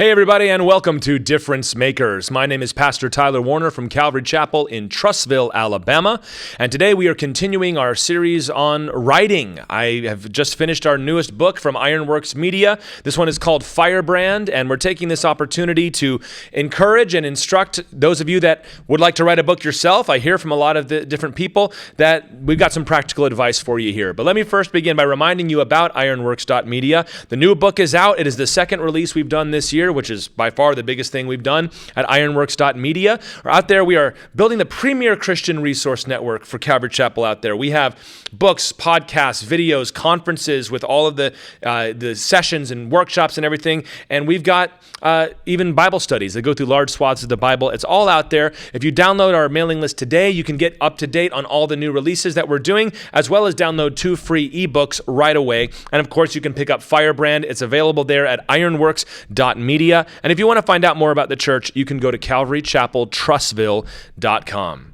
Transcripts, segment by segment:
Hey everybody, and welcome to Difference Makers. My name is Pastor Tyler Warner from Calvary Chapel in Trussville, Alabama, and today we are continuing our series on writing. I have just finished our newest book from Ironworks Media. This one is called Firebrand, and we're taking this opportunity to encourage and instruct those of you that would like to write a book yourself. I hear from a lot of the different people that we've got some practical advice for you here. But let me first begin by reminding you about ironworks.media. The new book is out. It is the second release we've done this year, which is by far the biggest thing we've done at ironworks.media. Out there, we are building the premier Christian resource network for Calvary Chapel out there. We have books, podcasts, videos, conferences with all of the sessions and workshops and everything. And we've got even Bible studies that go through large swaths of the Bible. It's all out there. If you download our mailing list today, you can get up to date on all the new releases that we're doing, as well as download 2 free ebooks right away. And of course, you can pick up Firebrand. It's available there at ironworks.media. And if you want to find out more about the church, you can go to calvarychapeltrussville.com.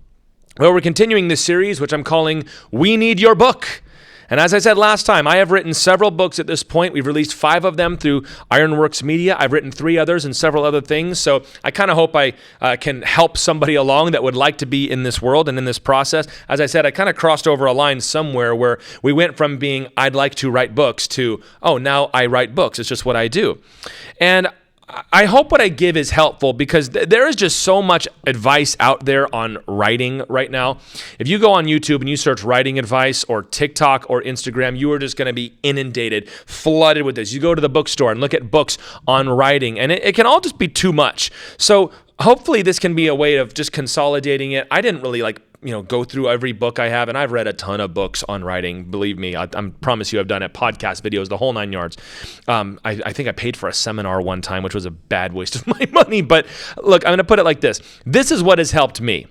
Well, we're continuing this series, which I'm calling We Need Your Book. And as I said last time, I have written several books at this point. We've released 5 of them through Ironworks Media. I've written 3 others and several other things. So I kind of hope I can help somebody along that would like to be in this world and in this process. As I said, I kind of crossed over a line somewhere where we went from being, I'd like to write books to, oh, now I write books. It's just what I do. And I hope what I give is helpful because there is just so much advice out there on writing right now. If you go on YouTube and you search writing advice or TikTok or Instagram, you are just going to be inundated, flooded with this. You go to the bookstore and look at books on writing, and it can all just be too much. So hopefully this can be a way of just consolidating it. I didn't really go through every book I have, and I've read a ton of books on writing. Believe me, I promise you I've done it, podcast videos, the whole 9 yards. I think I paid for a seminar one time, which was a bad waste of my money. But look, I'm going to put it like this. This is what has helped me.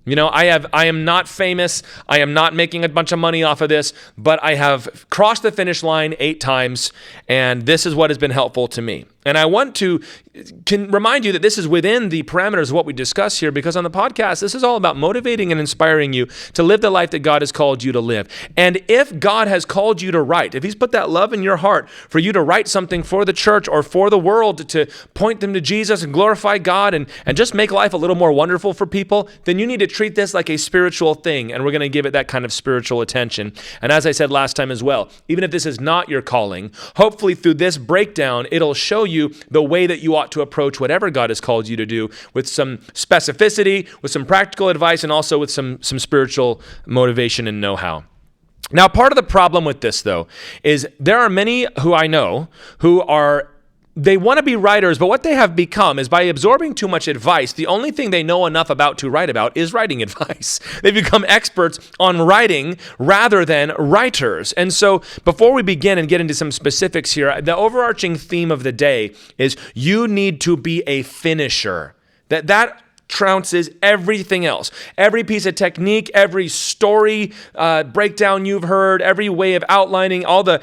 I am not famous. I am not making a bunch of money off of this, but I have crossed the finish line 8 times, and this is what has been helpful to me. And I want to remind you that this is within the parameters of what we discuss here, because on the podcast, this is all about motivating and inspiring you to live the life that God has called you to live. And if God has called you to write, if He's put that love in your heart for you to write something for the church or for the world to point them to Jesus and glorify God and just make life a little more wonderful for people, then you need to treat this like a spiritual thing, and we're going to give it that kind of spiritual attention. And as I said last time as well, even if this is not your calling, hopefully through this breakdown, it'll show you the way that you ought to approach whatever God has called you to do with some specificity, with some practical advice, and also with some spiritual motivation and know-how. Now, part of the problem with this, though, is there are many who I know who they want to be writers, but what they have become is by absorbing too much advice, the only thing they know enough about to write about is writing advice. They've become experts on writing rather than writers. And so before we begin and get into some specifics here, the overarching theme of the day is you need to be a finisher. That trounces everything else. Every piece of technique, every story breakdown you've heard, every way of outlining, all the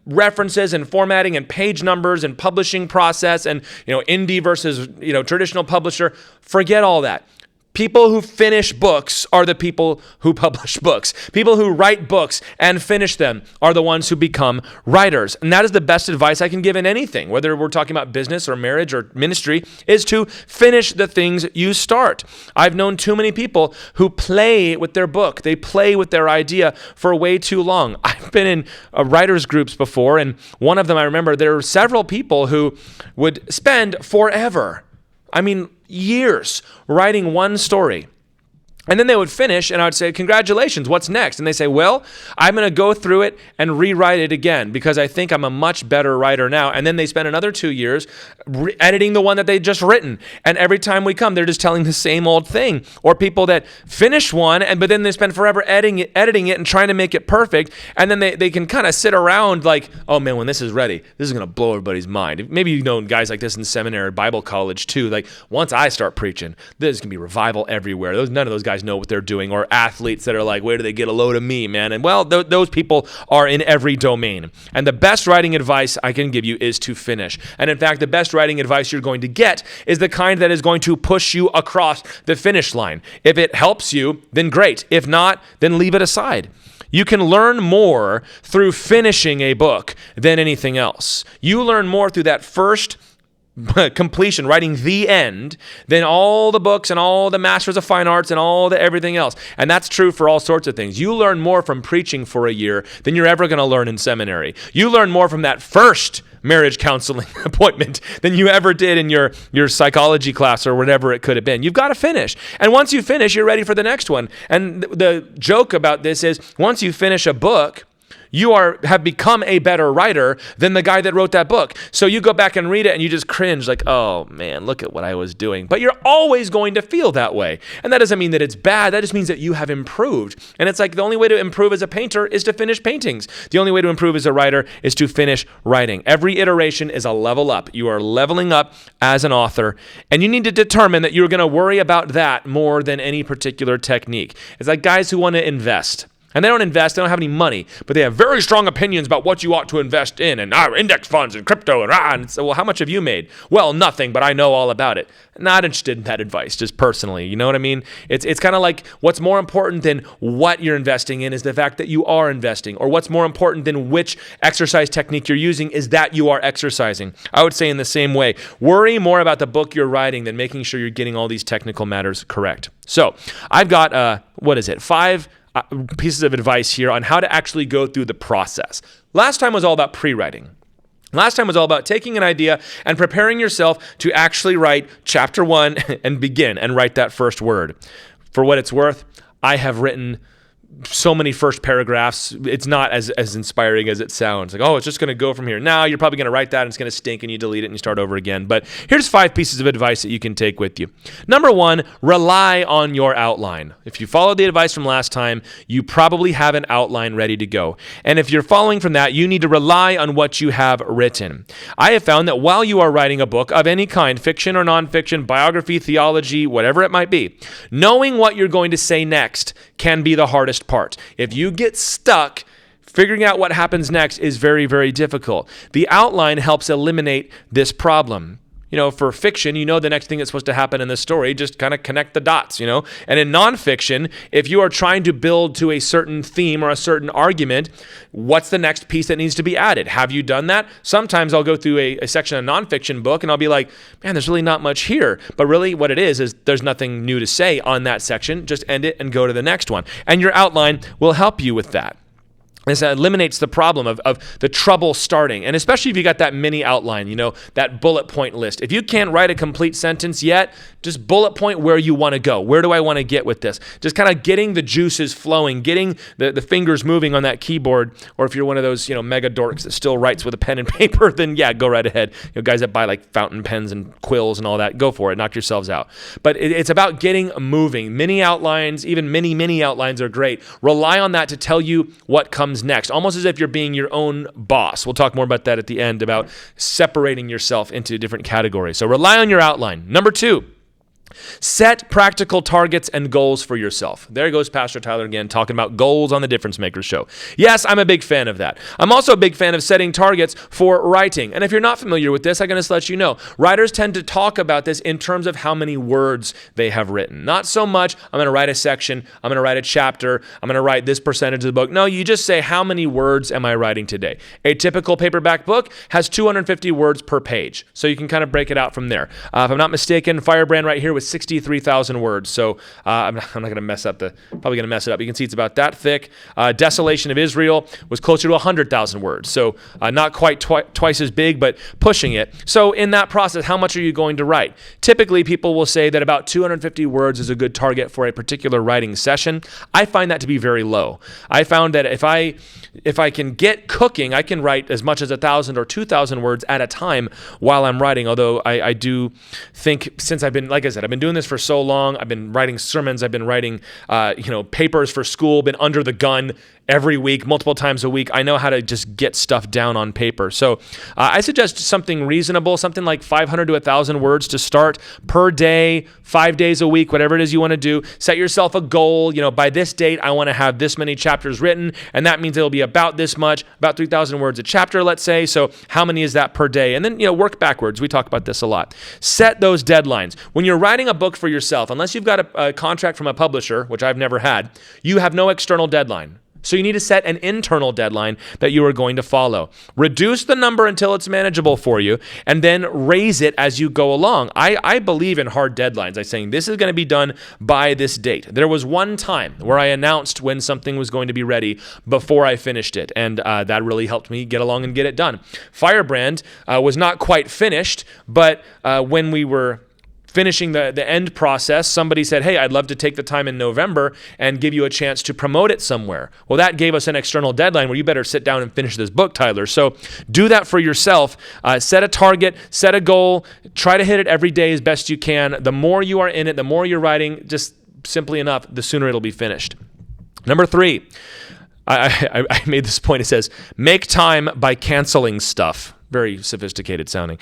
references and formatting and page numbers and publishing process and indie versus traditional publisher. Forget all that. People who finish books are the people who publish books. People who write books and finish them are the ones who become writers. And that is the best advice I can give in anything, whether we're talking about business or marriage or ministry, is to finish the things you start. I've known too many people who play with their book. They play with their idea for way too long. I've been in writers groups before, and one of them, I remember there were several people who would spend forever, years, writing one story. And then they would finish, and I would say, congratulations, what's next? And they say, well, I'm going to go through it and rewrite it again because I think I'm a much better writer now. And then they spend another 2 years editing the one that they just written. And every time we come, they're just telling the same old thing. Or people that finish one, but then they spend forever editing it and trying to make it perfect. And then they can kind of sit around like, oh man, when this is ready, this is going to blow everybody's mind. Maybe you've known guys like this in seminary or Bible college too. Like, once I start preaching, there's going to be revival everywhere. None of those guys know what they're doing, or athletes that are like, where do they get a load of me, man? And well, those people are in every domain. And the best writing advice I can give you is to finish. And in fact, the best writing advice you're going to get is the kind that is going to push you across the finish line. If it helps you, then great. If not, then leave it aside. You can learn more through finishing a book than anything else. You learn more through that first completion, writing the end, than all the books and all the Masters of Fine Arts and all the everything else. And that's true for all sorts of things. You learn more from preaching for a year than you're ever going to learn in seminary. You learn more from that first marriage counseling appointment than you ever did in your psychology class or whatever it could have been. You've got to finish. And once you finish, you're ready for the next one. And the joke about this is once you finish a book, you have become a better writer than the guy that wrote that book. So you go back and read it and you just cringe like, oh man, look at what I was doing. But you're always going to feel that way. And that doesn't mean that it's bad. That just means that you have improved. And it's like the only way to improve as a painter is to finish paintings. The only way to improve as a writer is to finish writing. Every iteration is a level up. You are leveling up as an author. And you need to determine that you're going to worry about that more than any particular technique. It's like guys who want to invest. And they don't invest, they don't have any money, but they have very strong opinions about what you ought to invest in, and index funds and crypto, and so, well, how much have you made? Well, nothing, but I know all about it. Not interested in that advice, just personally, you know what I mean? It's kind of like what's more important than what you're investing in is the fact that you are investing, or what's more important than which exercise technique you're using is that you are exercising. I would say in the same way, worry more about the book you're writing than making sure you're getting all these technical matters correct. So I've got, 5 pieces of advice here on how to actually go through the process. Last time was all about pre-writing. Last time was all about taking an idea and preparing yourself to actually write chapter 1 and begin and write that first word. For what it's worth, I have written so many first paragraphs. It's not as inspiring as it sounds. Like, oh, it's just going to go from here. Now you're probably going to write that and it's going to stink and you delete it and you start over again. But here's 5 pieces of advice that you can take with you. Number 1, rely on your outline. If you followed the advice from last time, you probably have an outline ready to go. And if you're following from that, you need to rely on what you have written. I have found that while you are writing a book of any kind, fiction or nonfiction, biography, theology, whatever it might be, knowing what you're going to say next can be the hardest part. If you get stuck, figuring out what happens next is very, very difficult. The outline helps eliminate this problem. You know, for fiction, you know the next thing that's supposed to happen in the story, just kind of connect the dots, you know. And in nonfiction, if you are trying to build to a certain theme or a certain argument, what's the next piece that needs to be added? Have you done that? Sometimes I'll go through a section of a nonfiction book and I'll be like, man, there's really not much here. But really what it is there's nothing new to say on that section. Just end it and go to the next one. And your outline will help you with that. This eliminates the problem of the trouble starting. And especially if you got that mini outline, you know, that bullet point list. If you can't write a complete sentence yet, just bullet point where you want to go. Where do I want to get with this? Just kind of getting the juices flowing, getting the fingers moving on that keyboard. Or if you're one of those, you know, mega dorks that still writes with a pen and paper, then yeah, go right ahead. You know, guys that buy like fountain pens and quills and all that, go for it. Knock yourselves out. But it's about getting moving. Mini outlines, even mini outlines are great. Rely on that to tell you what comes next, almost as if you're being your own boss. We'll talk more about that at the end, about separating yourself into different categories. So rely on your outline. Number 2, set practical targets and goals for yourself. There goes Pastor Tyler again, talking about goals on the Difference Maker Show. Yes, I'm a big fan of that. I'm also a big fan of setting targets for writing. And if you're not familiar with this, I'm going to let you know. Writers tend to talk about this in terms of how many words they have written. Not so much, I'm going to write a section, I'm going to write a chapter, I'm going to write this percentage of the book. No, you just say, how many words am I writing today? A typical paperback book has 250 words per page. So you can kind of break it out from there. If I'm not mistaken, Firebrand right here was 63,000 words. So I'm not going to mess up probably going to mess it up. You can see it's about that thick. Desolation of Israel was closer to 100,000 words. So not quite twice as big, but pushing it. So in that process, how much are you going to write? Typically, people will say that about 250 words is a good target for a particular writing session. I find that to be very low. I found that if I can get cooking, I can write as much as 1,000 or 2,000 words at a time while I'm writing. Although I do think, since I've been, like I said, I've been doing this for so long. I've been writing sermons. I've been writing, papers for school. Been under the gun every week, multiple times a week. I know how to just get stuff down on paper. So I suggest something reasonable, something like 500 to 1,000 words to start per day, 5 days a week, whatever it is you want to do. Set yourself a goal. You know, by this date, I want to have this many chapters written, and that means it'll be about this much, about 3,000 words a chapter, let's say. So how many is that per day? And then, work backwards. We talk about this a lot. Set those deadlines. When you're writing a book for yourself, unless you've got a contract from a publisher, which I've never had, you have no external deadline. So you need to set an internal deadline that you are going to follow. Reduce the number until it's manageable for you, and then raise it as you go along. I believe in hard deadlines. I'm saying this is going to be done by this date. There was one time where I announced when something was going to be ready before I finished it, and that really helped me get along and get it done. Firebrand was not quite finished, but when we were finishing the end process, somebody said, hey, I'd love to take the time in November and give you a chance to promote it somewhere. Well, that gave us an external deadline where you better sit down and finish this book, Tyler. So do that for yourself. Set a target, set a goal, try to hit it every day as best you can. The more you are in it, the more you're writing, just simply enough, the sooner it'll be finished. Number 3, I made this point. It says, make time by canceling stuff. Very sophisticated sounding.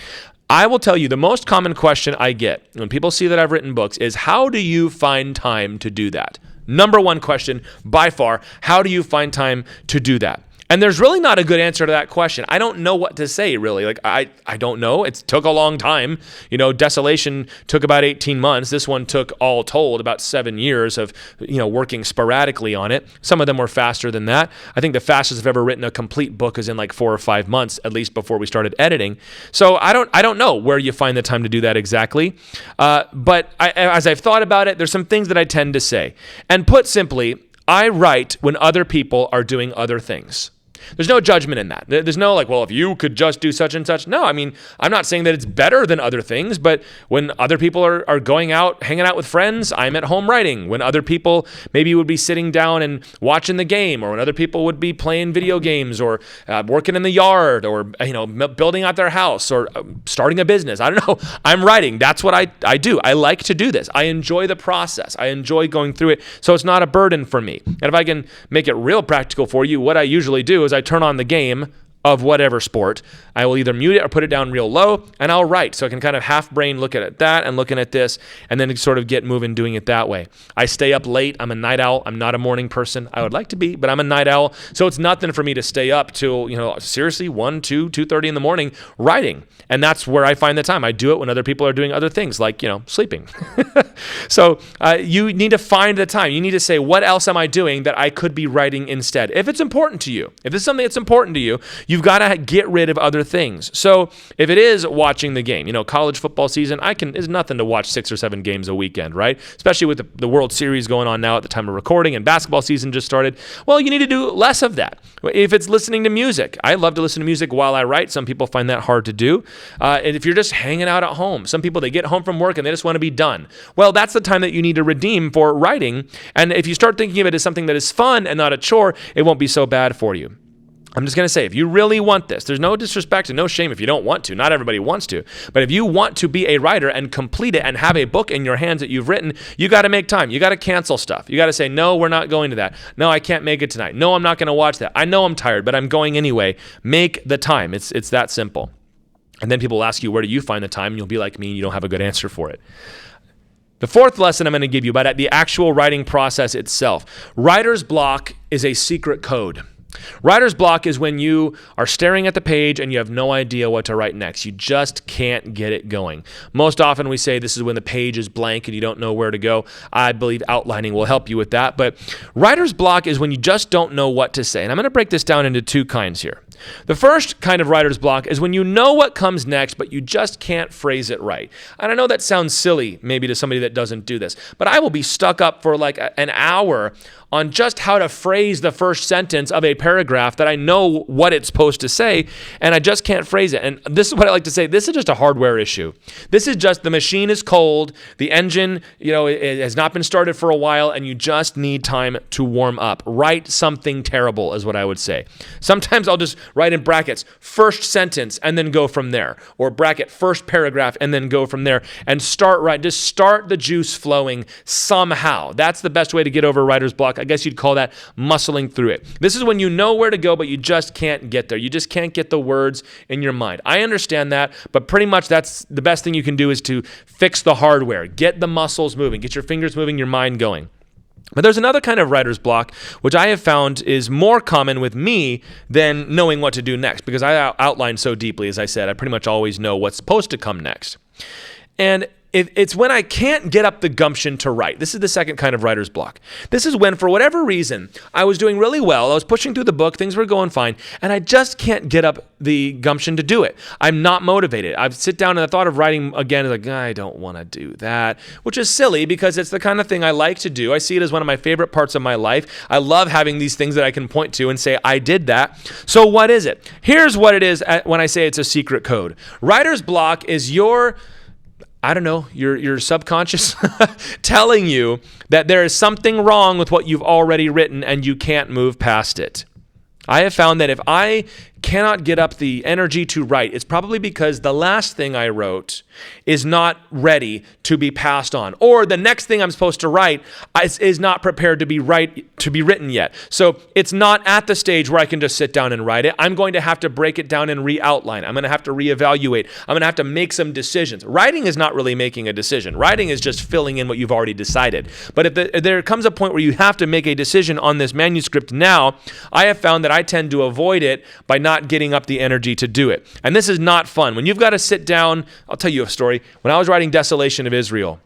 I will tell you the most common question I get when people see that I've written books is, how do you find time to do that? Number one question by far, how do you find time to do that? And there's really not a good answer to that question. I don't know what to say, really. Like, I don't know. It took a long time. Desolation took about 18 months. This one took, all told, about 7 years of, working sporadically on it. Some of them were faster than that. I think the fastest I've ever written a complete book is in like 4 or 5 months, at least before we started editing. So I don't know where you find the time to do that exactly. But as I've thought about it, there's some things that I tend to say. And put simply, I write when other people are doing other things. There's no judgment in that. There's no like, well, if you could just do such and such. No, I mean, I'm not saying that it's better than other things, but when other people are going out, hanging out with friends, I'm at home writing. When other people maybe would be sitting down and watching the game, or when other people would be playing video games, or working in the yard, or building out their house, or starting a business. I don't know. I'm writing. That's what I do. I like to do this. I enjoy the process. I enjoy going through it, so it's not a burden for me. And if I can make it real practical for you, what I usually do is I turn on the game of whatever sport. I will either mute it or put it down real low, and I'll write. So I can kind of half brain look at that and looking at this, and then sort of get moving doing it that way. I stay up late. I'm a night owl. I'm not a morning person. I would like to be, but I'm a night owl. So it's nothing for me to stay up till, seriously 1, 2, 2:30 in the morning writing. And that's where I find the time. I do it when other people are doing other things, like, sleeping. So you need to find the time. You need to say, what else am I doing that I could be writing instead? If it's important to you, if it's something that's important to you, you've got to get rid of other things. So if it is watching the game, college football season, it's nothing to watch 6 or 7 games a weekend, right? Especially with the World Series going on now at the time of recording, and basketball season just started. Well, you need to do less of that. If it's listening to music, I love to listen to music while I write. Some people find that hard to do. And if you're just hanging out at home, some people, they get home from work and they just want to be done. Well, that's the time that you need to redeem for writing. And if you start thinking of it as something that is fun and not a chore, it won't be so bad for you. I'm just going to say, if you really want this, there's no disrespect and no shame if you don't want to. Not everybody wants to. But if you want to be a writer and complete it and have a book in your hands that you've written, you got to make time. You got to cancel stuff. You got to say, no, we're not going to that. No, I can't make it tonight. No, I'm not going to watch that. I know I'm tired, but I'm going anyway. Make the time. It's that simple. And then people will ask you, where do you find the time? And you'll be like me, and you don't have a good answer for it. The fourth lesson I'm going to give you about the actual writing process itself. Writer's block is a secret code. Writer's block is when you are staring at the page and you have no idea what to write next. You just can't get it going. Most often we say this is when the page is blank and you don't know where to go. I believe outlining will help you with that. But writer's block is when you just don't know what to say. And I'm going to break this down into 2 kinds here. The first kind of writer's block is when you know what comes next, but you just can't phrase it right. And I know that sounds silly maybe to somebody that doesn't do this, but I will be stuck up for like an hour on just how to phrase the first sentence of a paragraph that I know what it's supposed to say, and I just can't phrase it. And this is what I like to say. This is just a hardware issue. This is just the machine is cold, the engine, it has not been started for a while, and you just need time to warm up. Write something terrible is what I would say. Sometimes I'll just write in brackets, first sentence, and then go from there, or bracket, first paragraph, and then go from there, and just start the juice flowing somehow. That's the best way to get over writer's block. I guess you'd call that muscling through it. This is when you know where to go, but you just can't get there. You just can't get the words in your mind. I understand that, but pretty much that's the best thing you can do is to fix the hardware. Get the muscles moving. Get your fingers moving, your mind going. But there's another kind of writer's block, which I have found is more common with me than knowing what to do next, because I outline so deeply, as I said, I pretty much always know what's supposed to come next. And it's when I can't get up the gumption to write. This is the second kind of writer's block. This is when, for whatever reason, I was doing really well. I was pushing through the book. Things were going fine. And I just can't get up the gumption to do it. I'm not motivated. I sit down and the thought of writing again is like, I don't want to do that, which is silly because it's the kind of thing I like to do. I see it as one of my favorite parts of my life. I love having these things that I can point to and say, I did that. So what is it? Here's what it is when I say it's a secret code. Writer's block is your subconscious telling you that there is something wrong with what you've already written and you can't move past it. I have found that if I cannot get up the energy to write, it's probably because the last thing I wrote is not ready to be passed on, or the next thing I'm supposed to write is not prepared to be written yet. So it's not at the stage where I can just sit down and write it. I'm going to have to break it down and re-outline. I'm going to have to reevaluate. I'm going to have to make some decisions. Writing is not really making a decision. Writing is just filling in what you've already decided. But if there comes a point where you have to make a decision on this manuscript now, I have found that I tend to avoid it by not getting up the energy to do it. And this is not fun. When you've got to sit down, I'll tell you a story. When I was writing Desolation of Israel,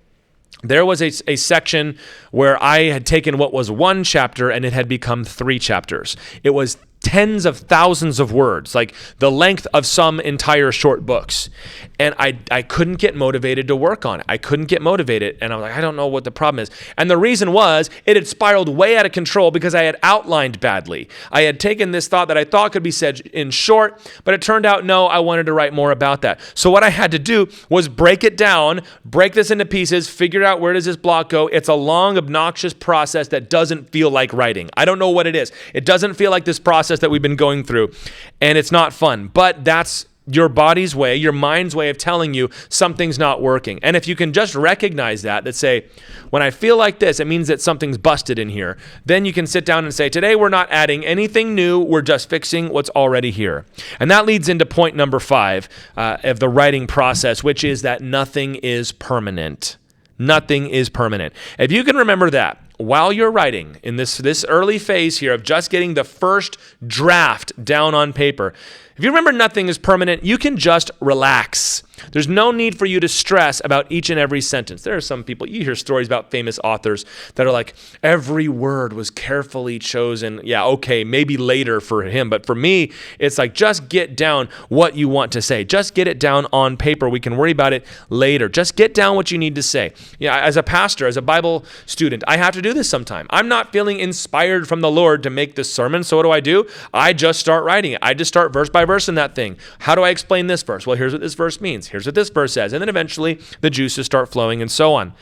there was a section where I had taken what was one chapter and it had become 3 chapters. It was tens of thousands of words, like the length of some entire short books. And I couldn't get motivated to work on it. I couldn't get motivated. And I was like, I don't know what the problem is. And the reason was it had spiraled way out of control because I had outlined badly. I had taken this thought that I thought could be said in short, but it turned out, no, I wanted to write more about that. So what I had to do was break it down, break this into pieces, figure out where does this block go. It's a long, obnoxious process that doesn't feel like writing. I don't know what it is. It doesn't feel like this process that we've been going through, and it's not fun, but that's your body's way, your mind's way of telling you something's not working. And if you can just recognize that say, when I feel like this, it means that something's busted in here, then you can sit down and say, today we're not adding anything new, we're just fixing what's already here. And that leads into point number 5 of the writing process, which is that nothing is permanent. Nothing is permanent. If you can remember that while you're writing in this early phase here of just getting the first draft down on paper, if you remember nothing is permanent, you can just relax. There's no need for you to stress about each and every sentence. There are some people, you hear stories about famous authors that are like, every word was carefully chosen. Yeah, okay, maybe later for him. But for me, it's like, just get down what you want to say. Just get it down on paper. We can worry about it later. Just get down what you need to say. Yeah, as a pastor, as a Bible student, I have to do this sometime. I'm not feeling inspired from the Lord to make this sermon. So what do? I just start writing it. I just start verse by verse in that thing. How do I explain this verse? Well, here's what this verse means. Here's what this verse says. And then eventually the juices start flowing and so on.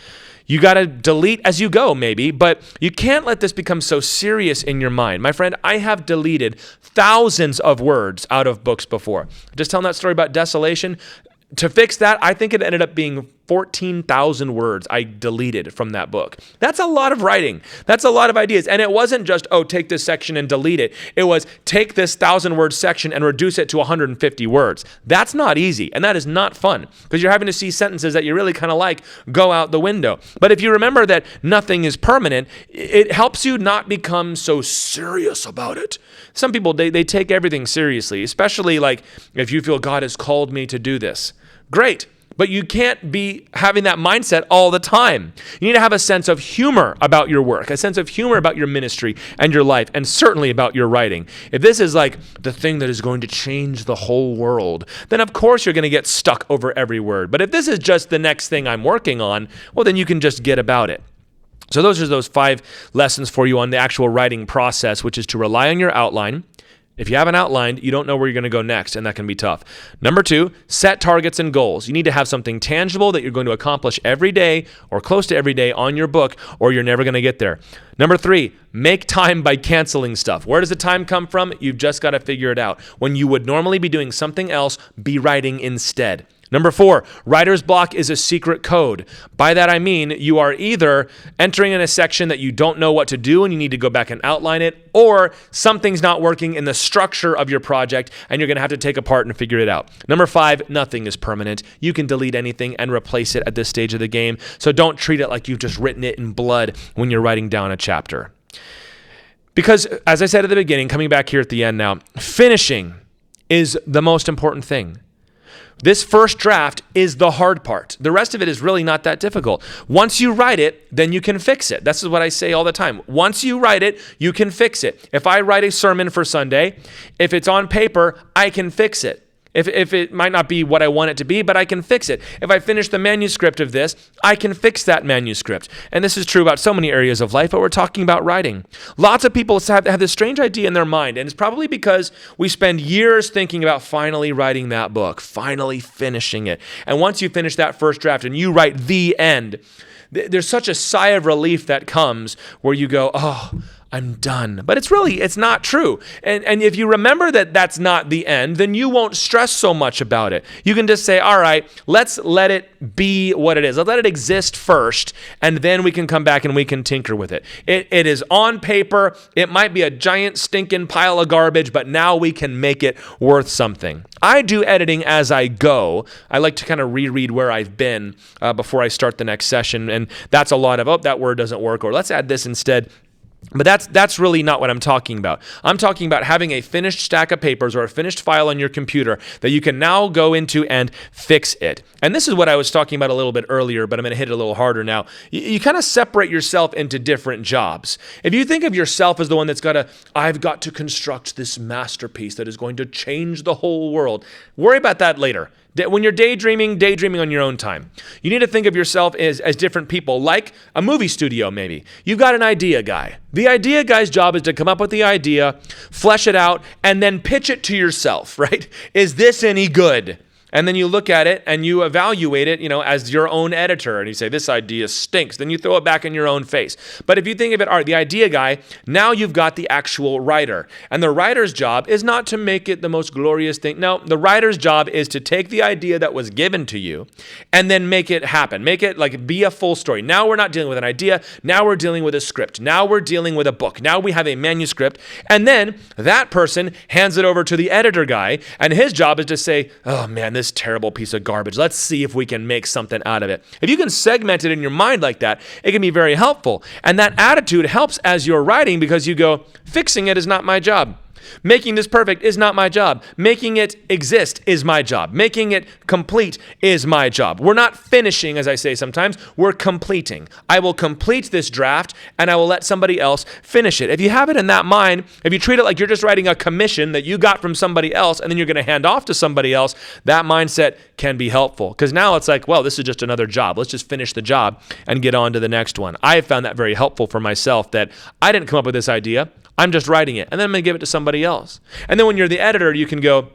You got to delete as you go, maybe, but you can't let this become so serious in your mind. My friend, I have deleted thousands of words out of books before. Just telling that story about Desolation. To fix that, I think it ended up being 14,000 words I deleted from that book. That's a lot of writing. That's a lot of ideas. And it wasn't just, take this section and delete it. It was take this 1,000-word section and reduce it to 150 words. That's not easy, and that is not fun because you're having to see sentences that you really kind of like go out the window. But if you remember that nothing is permanent, it helps you not become so serious about it. Some people, they take everything seriously, especially like if you feel God has called me to do this. Great. But you can't be having that mindset all the time. You need to have a sense of humor about your work, a sense of humor about your ministry and your life, and certainly about your writing. If this is like the thing that is going to change the whole world, then of course you're going to get stuck over every word. But if this is just the next thing I'm working on, well, then you can just get about it. So those are those 5 lessons for you on the actual writing process, which is to rely on your outline. If you haven't outlined, you don't know where you're going to go next, and that can be tough. Number 2, set targets and goals. You need to have something tangible that you're going to accomplish every day or close to every day on your book, or you're never going to get there. Number 3, make time by canceling stuff. Where does the time come from? You've just got to figure it out. When you would normally be doing something else, be writing instead. Number 4, writer's block is a secret code. By that I mean you are either entering in a section that you don't know what to do and you need to go back and outline it, or something's not working in the structure of your project and you're going to have to take apart and figure it out. Number 5, nothing is permanent. You can delete anything and replace it at this stage of the game, so don't treat it like you've just written it in blood when you're writing down a chapter. Because, as I said at the beginning, coming back here at the end now, finishing is the most important thing. This first draft is the hard part. The rest of it is really not that difficult. Once you write it, then you can fix it. This is what I say all the time. Once you write it, you can fix it. If I write a sermon for Sunday, if it's on paper, I can fix it. If it might not be what I want it to be, but I can fix it. If I finish the manuscript of this, I can fix that manuscript. And this is true about so many areas of life, but we're talking about writing. Lots of people have this strange idea in their mind, and it's probably because we spend years thinking about finally writing that book, finally finishing it. And once you finish that first draft and you write the end, there's such a sigh of relief that comes where you go, oh, I'm done. But it's not true. And if you remember that that's not the end, then you won't stress so much about it. You can just say, all right, let's let it be what it is. Let's let it exist first, and then we can come back and we can tinker with it. It is on paper. It might be a giant stinking pile of garbage, but now we can make it worth something. I do editing as I go. I like to kind of reread where I've been before I start the next session, and that's a lot of, oh, that word doesn't work, or let's add this instead. But that's really not what I'm talking about. I'm talking about having a finished stack of papers or a finished file on your computer that you can now go into and fix it. And this is what I was talking about a little bit earlier, but I'm going to hit it a little harder now. You kind of separate yourself into different jobs. If you think of yourself as the one I've got to construct this masterpiece that is going to change the whole world, worry about that later. When you're daydreaming on your own time. You need to think of yourself as different people, like a movie studio maybe. You've got an idea guy. The idea guy's job is to come up with the idea, flesh it out, and then pitch it to yourself, right? Is this any good? And then you look at it and you evaluate it, as your own editor, and you say, this idea stinks. Then you throw it back in your own face. But if you think of it, the idea guy, now you've got the actual writer. And the writer's job is not to make it the most glorious thing. No, the writer's job is to take the idea that was given to you and then make it happen. Make it be a full story. Now we're not dealing with an idea. Now we're dealing with a script. Now we're dealing with a book. Now we have a manuscript. And then that person hands it over to the editor guy, and his job is to say, oh man, this terrible piece of garbage. Let's see if we can make something out of it. If you can segment it in your mind like that, it can be very helpful. And that attitude helps as you're writing because you go, fixing it is not my job. Making this perfect is not my job. Making it exist is my job. Making it complete is my job. We're not finishing, as I say sometimes, we're completing. I will complete this draft and I will let somebody else finish it. If you have it in that mind, if you treat it like you're just writing a commission that you got from somebody else and then you're going to hand off to somebody else, that mindset can be helpful. Because now it's like, well, this is just another job. Let's just finish the job and get on to the next one. I have found that very helpful for myself, that I didn't come up with this idea. I'm just writing it, and then I'm going to give it to somebody else. And then when you're the editor, you can go,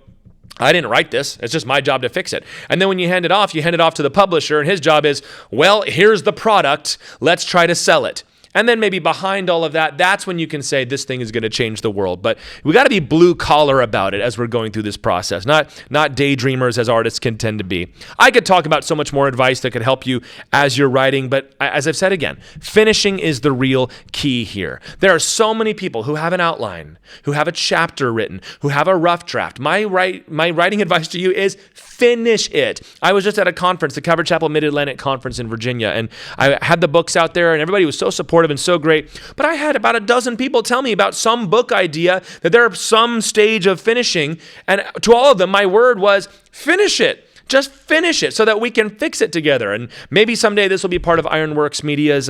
I didn't write this. It's just my job to fix it. And then when you hand it off to the publisher, and his job is, well, here's the product. Let's try to sell it. And then maybe behind all of that, that's when you can say this thing is going to change the world. But we got to be blue collar about it as we're going through this process, not daydreamers as artists can tend to be. I could talk about so much more advice that could help you as you're writing, but as I've said again, finishing is the real key here. There are so many people who have an outline, who have a chapter written, who have a rough draft. My writing advice to you is finish it. I was just at a conference, the Calvary Chapel Mid-Atlantic Conference in Virginia, and I had the books out there, and everybody was so supportive and so great. But I had about a dozen people tell me about some book idea that they're some stage of finishing, and to all of them, my word was, finish it. Just finish it so that we can fix it together. And maybe someday this will be part of Ironworks Media's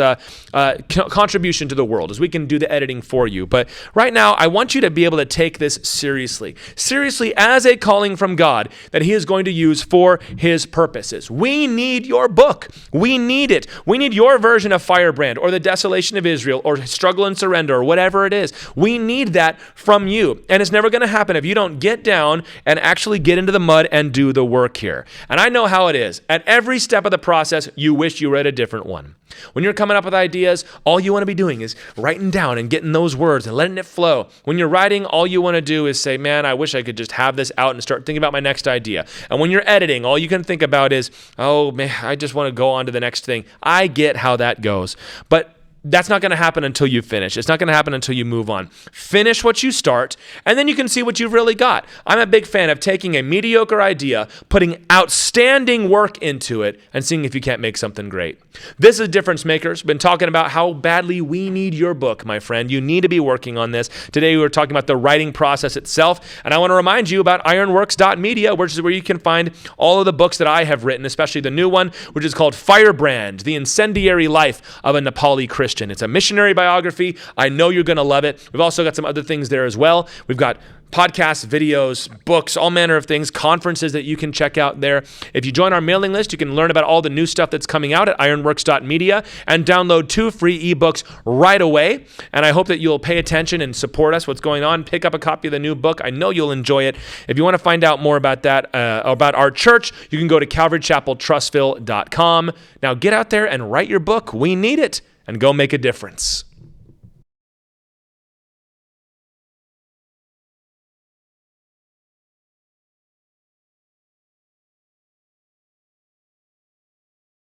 contribution to the world, as we can do the editing for you. But right now, I want you to be able to take this seriously as a calling from God that He is going to use for His purposes. We need your book. We need it. We need your version of Firebrand or The Desolation of Israel or Struggle and Surrender or whatever it is. We need that from you. And it's never going to happen if you don't get down and actually get into the mud and do the work here. And I know how it is. At every step of the process, you wish you read a different one. When you're coming up with ideas, all you want to be doing is writing down and getting those words and letting it flow. When you're writing, all you want to do is say, man, I wish I could just have this out and start thinking about my next idea. And when you're editing, all you can think about is, oh man, I just want to go on to the next thing. I get how that goes. But that's not going to happen until you finish. It's not going to happen until you move on. Finish what you start, and then you can see what you've really got. I'm a big fan of taking a mediocre idea, putting outstanding work into it, and seeing if you can't make something great. This is Difference Makers. Been talking about how badly we need your book, my friend. You need to be working on this. Today we were talking about the writing process itself, and I want to remind you about ironworks.media, which is where you can find all of the books that I have written, especially the new one, which is called Firebrand, The Incendiary Life of a Nepali Christian. It's a missionary biography. I know you're going to love it. We've also got some other things there as well. We've got podcasts, videos, books, all manner of things, conferences that you can check out there. If you join our mailing list, you can learn about all the new stuff that's coming out at ironworks.media and download 2 free ebooks right away. And I hope that you'll pay attention and support us, what's going on. Pick up a copy of the new book. I know you'll enjoy it. If you want to find out more about that, about our church, you can go to calvarychapeltrussville.com. Now get out there and write your book. We need it. And go make a difference.